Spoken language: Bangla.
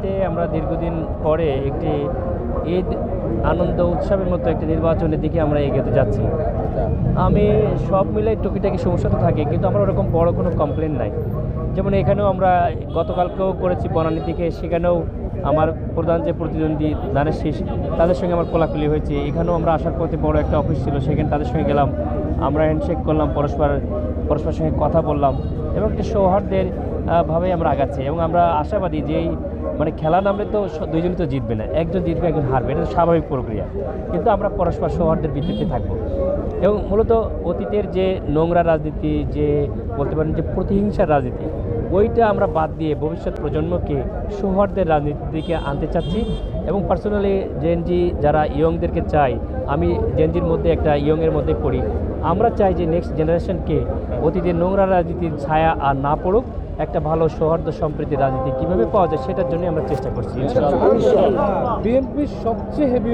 বনানীতে আমরা দীর্ঘদিন পরে একটি ঈদ আনন্দ উৎসবের মতো একটি নির্বাচনের দিকে আমরা এগোতে যাচ্ছি। আমি সব মিলে টুকিটাকি সমস্যা তো থাকে, কিন্তু আমার ওরকম বড় কোনো কমপ্লেন নাই। যেমন এখানেও আমরা গতকালকেও করেছি বনানীর দিকে, সেখানেও আমার প্রধান যে প্রতিদ্বন্দ্বী ধানের শীষ তাদের সঙ্গে আমার কোলাকুলি হয়েছে। এখানেও আমরা আসার পথে বড় একটা অফিস ছিল, সেখানে তাদের সঙ্গে গেলাম, আমরা হ্যান্ডশেক করলাম, পরস্পরের সঙ্গে কথা বললাম এবং একটি সৌহার্দ্যের ভাবে আমরা আগাচ্ছি। এবং আমরা আশাবাদী যে মানে খেলা নামলে তো দুইজন তো জিতবে না, একজন জিতবে একজন হারবে, এটা তো স্বাভাবিক প্রক্রিয়া। কিন্তু আমরা পরস্পর সৌহার্দ্যের ভিত্তিতে থাকবো এবং মূলত অতীতের যে নোংরা রাজনীতি, যে বলতে পারেন যে প্রতিহিংসার রাজনীতি, ওইটা আমরা বাদ দিয়ে ভবিষ্যৎ প্রজন্মকে সৌহার্দ্যের রাজনীতির দিকে আনতে চাচ্ছি। এবং পার্সোনালি জেনজি যারা ইয়ংদেরকে চাই, আমি জেনজির মধ্যে একটা ইয়ংয়ের মধ্যে পড়ি, আমরা চাই যে নেক্সট জেনারেশনকে অতীতের নোংরা রাজনীতির ছায়া আর না পড়ুক, একটা ভালো সৌহার্দ্য সম্প্রীতির রাজনীতি কীভাবে পাওয়া যায় সেটার জন্য আমরা চেষ্টা করছি। বিএনপির সবচেয়ে হেভি